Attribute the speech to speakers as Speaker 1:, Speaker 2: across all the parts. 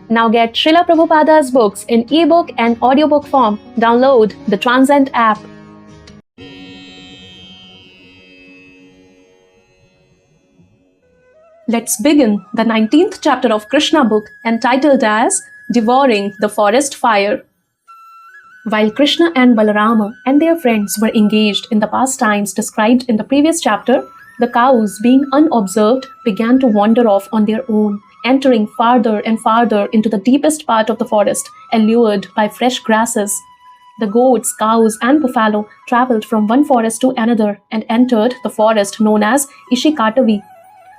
Speaker 1: Now get Srila Prabhupada's books in ebook and audiobook form. Download the Transcend app. Let's begin the 19th chapter of Krishna book entitled as Devouring the Forest Fire. While Krishna and Balarama and their friends were engaged in the pastimes described in the previous chapter, the cows, being unobserved, began to wander off on their own, entering farther and farther into the deepest part of the forest, allured by fresh grasses. The goats, cows, and buffalo traveled from one forest to another and entered the forest known as Ishikatavi.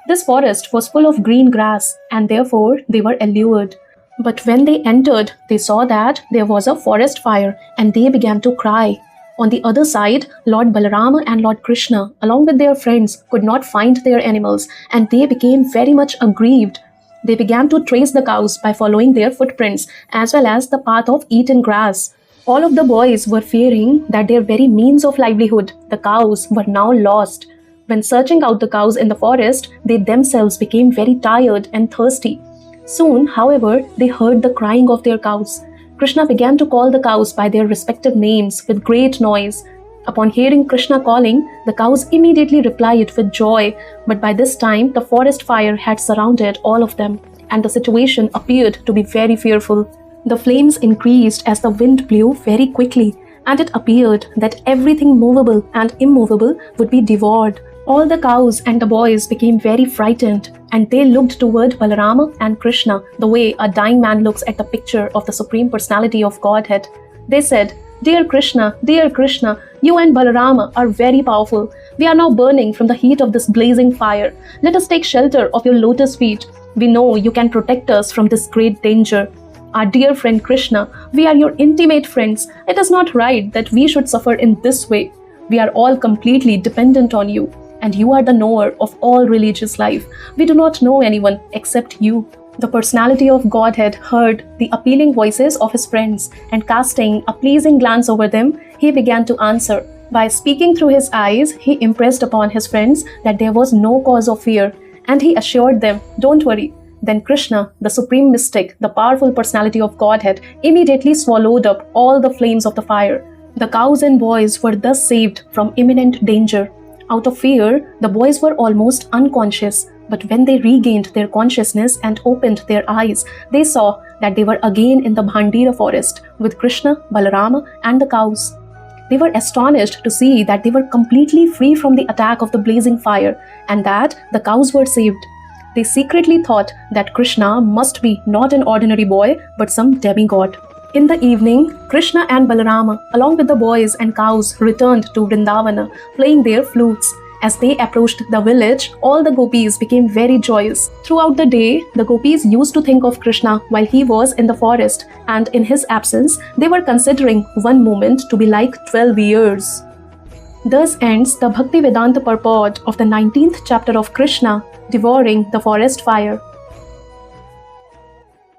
Speaker 1: This forest was full of green grass, and therefore they were allured. But when they entered, they saw that there was a forest fire, and they began to cry. On the other side, Lord Balarama and Lord Krishna, along with their friends, could not find their animals, and they became very much aggrieved. They began to trace the cows by following their footprints, as well as the path of eaten grass. All of the boys were fearing that their very means of livelihood, the cows, were now lost. When searching out the cows in the forest, they themselves became very tired and thirsty. Soon, however, they heard the crying of their cows. Krishna began to call the cows by their respective names with great noise. Upon hearing Krishna calling, the cows immediately replied with joy, but by this time the forest fire had surrounded all of them, and the situation appeared to be very fearful. The flames increased as the wind blew very quickly, and it appeared that everything movable and immovable would be devoured. All the cows and the boys became very frightened, and they looked toward Balarama and Krishna the way a dying man looks at the picture of the Supreme Personality of Godhead. They said, dear Krishna, you and Balarama are very powerful. We are now burning from the heat of this blazing fire. Let us take shelter of your lotus feet. We know you can protect us from this great danger. Our dear friend Krishna, we are your intimate friends. It is not right that we should suffer in this way. We are all completely dependent on you. And you are the knower of all religious life. We do not know anyone except you. The personality of Godhead heard the appealing voices of his friends, and casting a pleasing glance over them, he began to answer. By speaking through his eyes, he impressed upon his friends that there was no cause of fear, and he assured them, don't worry. Then Krishna, the supreme mystic, the powerful personality of Godhead, immediately swallowed up all the flames of the fire. The cows and boys were thus saved from imminent danger. Out of fear, the boys were almost unconscious, but when they regained their consciousness and opened their eyes, they saw that they were again in the Bhandira forest with Krishna, Balarama, and the cows. They were astonished to see that they were completely free from the attack of the blazing fire, and that the cows were saved. They secretly thought that Krishna must be not an ordinary boy, but some demigod. In the evening, Krishna and Balarama, along with the boys and cows, returned to Vrindavana, playing their flutes. As they approached the village, all the gopis became very joyous. Throughout the day, the gopis used to think of Krishna while he was in the forest, and in his absence, they were considering one moment to be like 12 years. Thus ends the Bhakti Vedanta purport of the 19th chapter of Krishna, Devouring the Forest Fire.